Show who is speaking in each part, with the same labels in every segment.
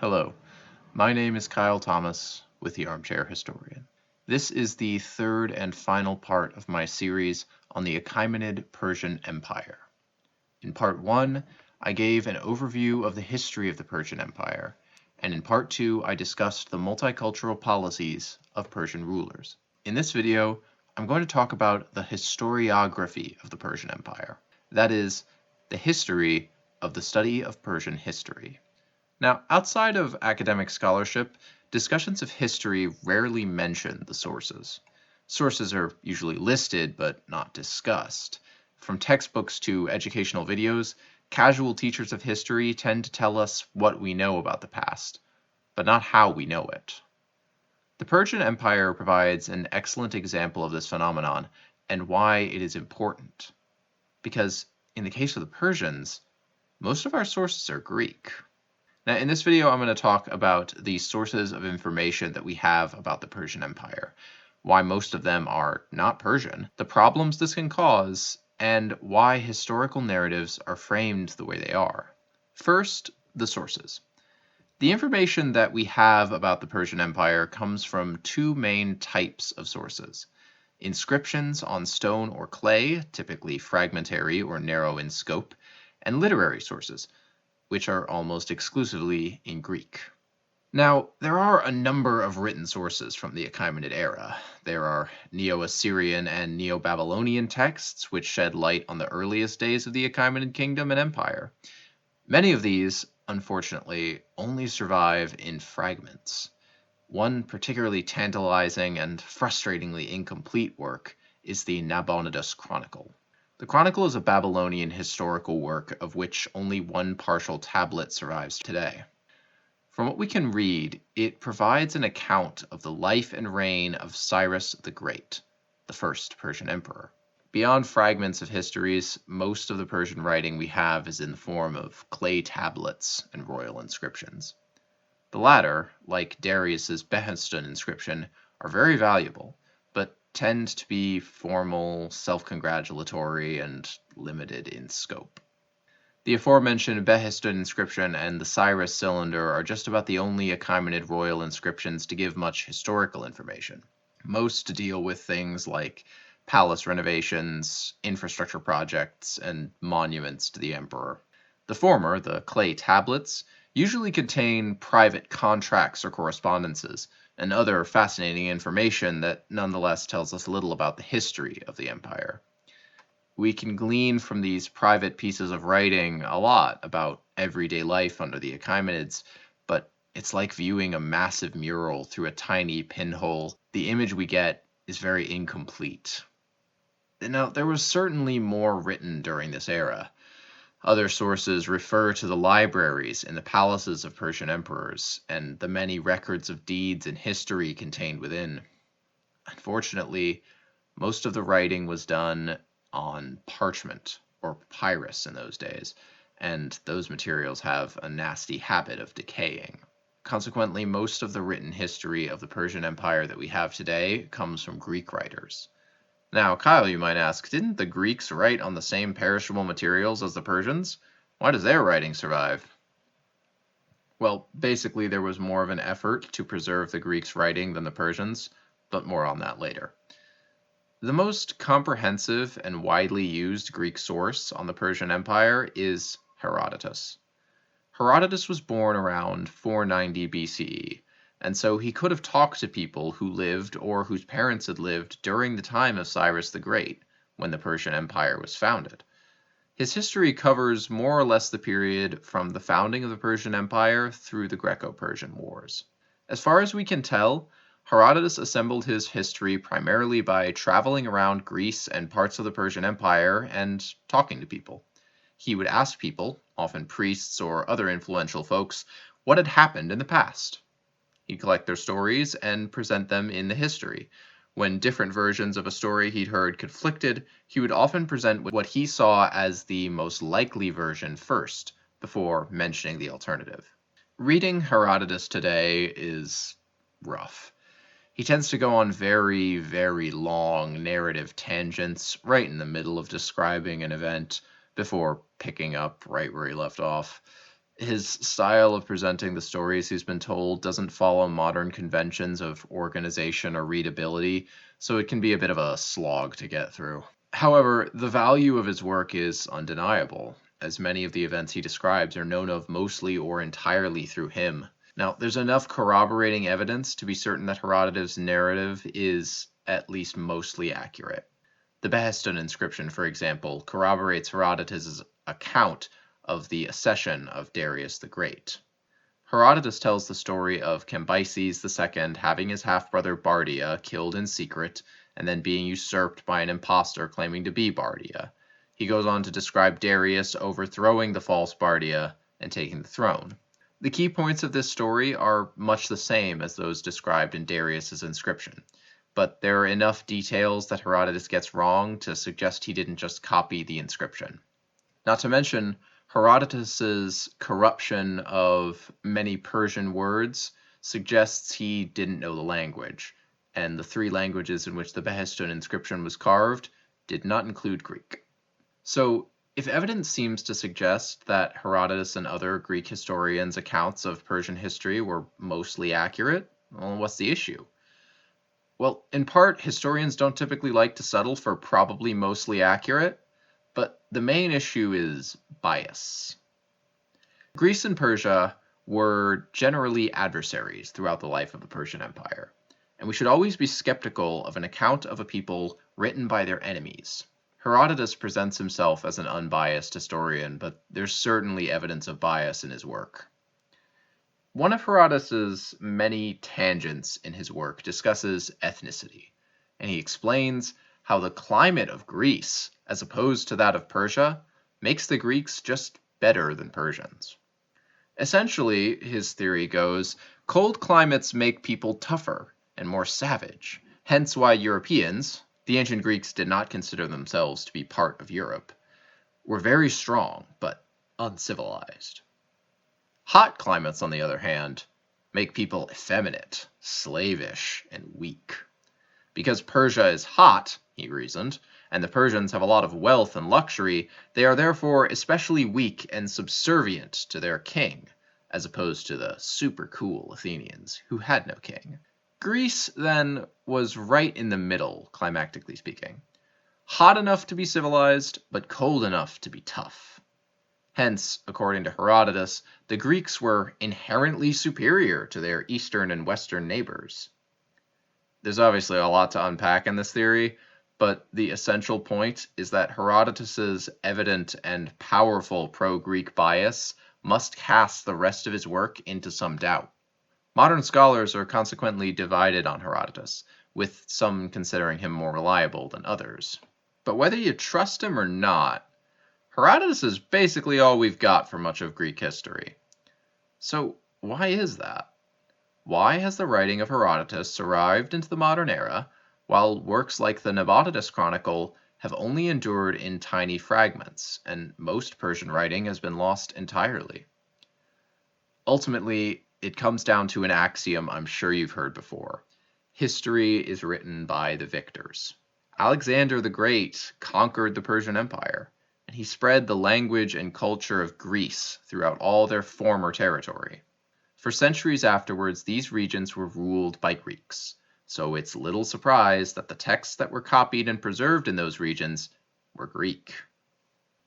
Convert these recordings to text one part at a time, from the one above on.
Speaker 1: Hello, my name is Kyle Thomas with the Armchair Historian. This is the third and final part of my series on the Achaemenid Persian Empire. In part 1, I gave an overview of the history of the Persian Empire, and in part 2, I discussed the multicultural policies of Persian rulers. In this video, I'm going to talk about the historiography of the Persian Empire. That is, the history of the study of Persian history. Now, outside of academic scholarship, discussions of history rarely mention the sources. Sources are usually listed but not discussed. From textbooks to educational videos, casual teachers of history tend to tell us what we know about the past, but not how we know it. The Persian Empire provides an excellent example of this phenomenon and why it is important. Because in the case of the Persians, most of our sources are Greek. Now, in this video, I'm going to talk about the sources of information that we have about the Persian Empire, why most of them are not Persian, the problems this can cause, and why historical narratives are framed the way they are. First, the sources. The information that we have about the Persian Empire comes from two main types of sources: inscriptions on stone or clay, typically fragmentary or narrow in scope, and literary sources, which are almost exclusively in Greek. Now, there are a number of written sources from the Achaemenid era. There are Neo-Assyrian and Neo-Babylonian texts, which shed light on the earliest days of the Achaemenid kingdom and empire. Many of these, unfortunately, only survive in fragments. One particularly tantalizing and frustratingly incomplete work is the Nabonidus Chronicle. The Chronicle is a Babylonian historical work of which only one partial tablet survives today. From what we can read, it provides an account of the life and reign of Cyrus the Great, the first Persian emperor. Beyond fragments of histories, most of the Persian writing we have is in the form of clay tablets and royal inscriptions. The latter, like Darius's Behistun inscription, are very valuable, but tend to be formal, self-congratulatory, and limited in scope. The aforementioned Behistun inscription and the Cyrus cylinder are just about the only Achaemenid royal inscriptions to give much historical information. Most deal with things like palace renovations, infrastructure projects, and monuments to the emperor. The former, the clay tablets, usually contain private contracts or correspondences, and other fascinating information that nonetheless tells us little about the history of the empire. We can glean from these private pieces of writing a lot about everyday life under the Achaemenids, but it's like viewing a massive mural through a tiny pinhole. The image we get is very incomplete. Now, there was certainly more written during this era. Other sources refer to the libraries in the palaces of Persian emperors and the many records of deeds and history contained within. Unfortunately, most of the writing was done on parchment or papyrus in those days, and those materials have a nasty habit of decaying. Consequently, most of the written history of the Persian Empire that we have today comes from Greek writers. Now, Kyle, you might ask, didn't the Greeks write on the same perishable materials as the Persians? Why does their writing survive? Well, basically there was more of an effort to preserve the Greeks' writing than the Persians, but more on that later. The most comprehensive and widely used Greek source on the Persian Empire is Herodotus. Herodotus was born around 490 BCE, and so he could have talked to people who lived or whose parents had lived during the time of Cyrus the Great, when the Persian Empire was founded. His history covers more or less the period from the founding of the Persian Empire through the Greco-Persian Wars. As far as we can tell, Herodotus assembled his history primarily by traveling around Greece and parts of the Persian Empire and talking to people. He would ask people, often priests or other influential folks, what had happened in the past. He'd collect their stories and present them in the history. When different versions of a story he'd heard conflicted, he would often present what he saw as the most likely version first, before mentioning the alternative. Reading Herodotus today is rough. He tends to go on very, very long narrative tangents right in the middle of describing an event before picking up right where he left off. His style of presenting the stories he's been told doesn't follow modern conventions of organization or readability, so it can be a bit of a slog to get through. However, the value of his work is undeniable, as many of the events he describes are known of mostly or entirely through him. Now, there's enough corroborating evidence to be certain that Herodotus' narrative is at least mostly accurate. The Behistun inscription, for example, corroborates Herodotus' account of the accession of Darius the Great. Herodotus tells the story of Cambyses II having his half-brother Bardia killed in secret and then being usurped by an impostor claiming to be Bardia. He goes on to describe Darius overthrowing the false Bardia and taking the throne. The key points of this story are much the same as those described in Darius's inscription, but there are enough details that Herodotus gets wrong to suggest he didn't just copy the inscription. Not to mention, Herodotus's corruption of many Persian words suggests he didn't know the language, and the three languages in which the Behistun inscription was carved did not include Greek. So, if evidence seems to suggest that Herodotus and other Greek historians' accounts of Persian history were mostly accurate, well, what's the issue? Well, in part, historians don't typically like to settle for probably mostly accurate, but the main issue is bias. Greece and Persia were generally adversaries throughout the life of the Persian Empire, and we should always be skeptical of an account of a people written by their enemies. Herodotus presents himself as an unbiased historian, but there's certainly evidence of bias in his work. One of Herodotus's many tangents in his work discusses ethnicity, and he explains how the climate of Greece, as opposed to that of Persia, makes the Greeks just better than Persians. Essentially, his theory goes, cold climates make people tougher and more savage, hence why Europeans, the ancient Greeks did not consider themselves to be part of Europe, were very strong but uncivilized. Hot climates, on the other hand, make people effeminate, slavish, and weak. Because Persia is hot, he reasoned, and the Persians have a lot of wealth and luxury, they are therefore especially weak and subservient to their king, as opposed to the super cool Athenians, who had no king. Greece, then, was right in the middle, climactically speaking. Hot enough to be civilized, but cold enough to be tough. Hence, according to Herodotus, the Greeks were inherently superior to their eastern and western neighbors. There's obviously a lot to unpack in this theory, but the essential point is that Herodotus's evident and powerful pro-Greek bias must cast the rest of his work into some doubt. Modern scholars are consequently divided on Herodotus, with some considering him more reliable than others. But whether you trust him or not, Herodotus is basically all we've got for much of Greek history. So why is that? Why has the writing of Herodotus survived into the modern era, while works like the Nabonidus Chronicle have only endured in tiny fragments, and most Persian writing has been lost entirely? Ultimately, it comes down to an axiom I'm sure you've heard before. History is written by the victors. Alexander the Great conquered the Persian Empire, and he spread the language and culture of Greece throughout all their former territory. For centuries afterwards, these regions were ruled by Greeks, so it's little surprise that the texts that were copied and preserved in those regions were Greek.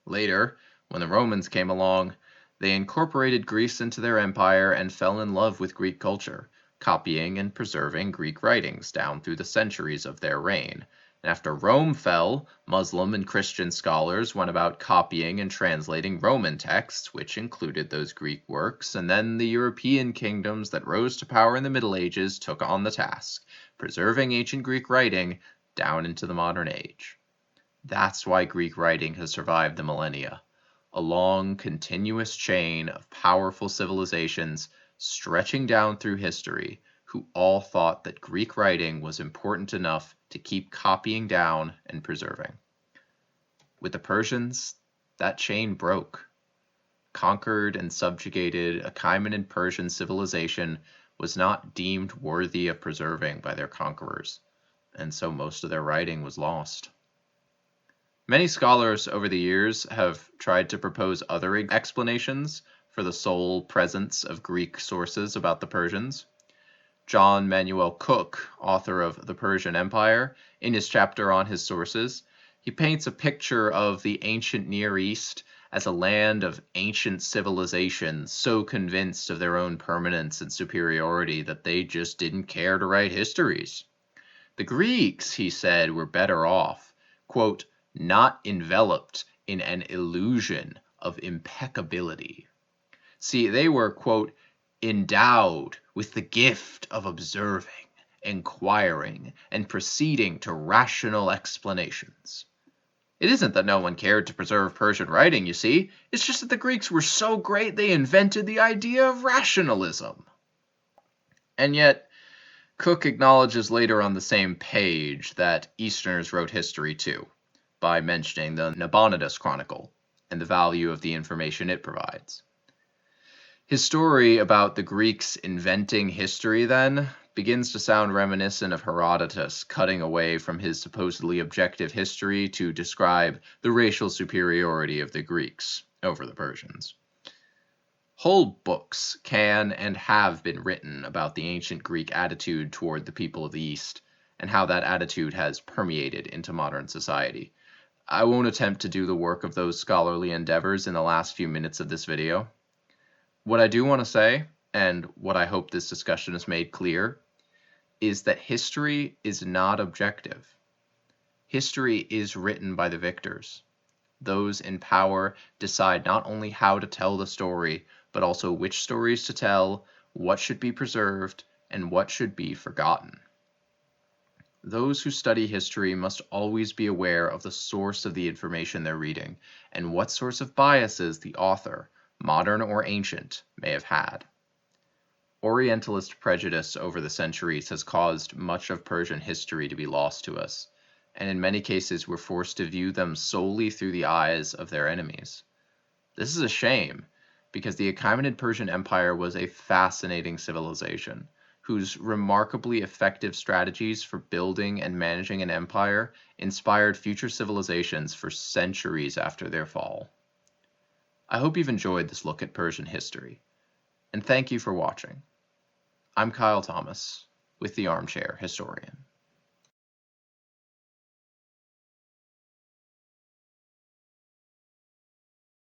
Speaker 1: Later, when the Romans came along, they incorporated Greece into their empire and fell in love with Greek culture, copying and preserving Greek writings down through the centuries of their reign. And after Rome fell, Muslim and Christian scholars went about copying and translating Roman texts, which included those Greek works, and then the European kingdoms that rose to power in the Middle Ages took on the task, preserving ancient Greek writing down into the modern age. That's why Greek writing has survived the millennia. A long, continuous chain of powerful civilizations stretching down through history who all thought that Greek writing was important enough to keep copying down and preserving. With the Persians, that chain broke. Conquered and subjugated Achaemenid Persian civilization was not deemed worthy of preserving by their conquerors, and so most of their writing was lost. Many scholars over the years have tried to propose other explanations for the sole presence of Greek sources about the Persians. John Manuel Cook, author of The Persian Empire, in his chapter on his sources, he paints a picture of the ancient Near East as a land of ancient civilizations so convinced of their own permanence and superiority that they just didn't care to write histories. The Greeks, he said, were better off, quote, not enveloped in an illusion of impeccability. See, they were, quote, endowed with the gift of observing, inquiring, and proceeding to rational explanations. It isn't that no one cared to preserve Persian writing, you see. It's just that the Greeks were so great they invented the idea of rationalism. And yet, Cook acknowledges later on the same page that Easterners wrote history too, by mentioning the Nabonidus Chronicle and the value of the information it provides. His story about the Greeks inventing history, then, begins to sound reminiscent of Herodotus cutting away from his supposedly objective history to describe the racial superiority of the Greeks over the Persians. Whole books can and have been written about the ancient Greek attitude toward the people of the East, and how that attitude has permeated into modern society. I won't attempt to do the work of those scholarly endeavors in the last few minutes of this video. What I do want to say, and what I hope this discussion has made clear, is that history is not objective. History is written by the victors. Those in power decide not only how to tell the story, but also which stories to tell, what should be preserved, and what should be forgotten. Those who study history must always be aware of the source of the information they're reading, and what sorts of biases the author, modern or ancient, may have had. Orientalist prejudice over the centuries has caused much of Persian history to be lost to us, and in many cases we're forced to view them solely through the eyes of their enemies. This is a shame, because the Achaemenid Persian Empire was a fascinating civilization, whose remarkably effective strategies for building and managing an empire inspired future civilizations for centuries after their fall. I hope you've enjoyed this look at Persian history, and thank you for watching. I'm Kyle Thomas, with the Armchair Historian.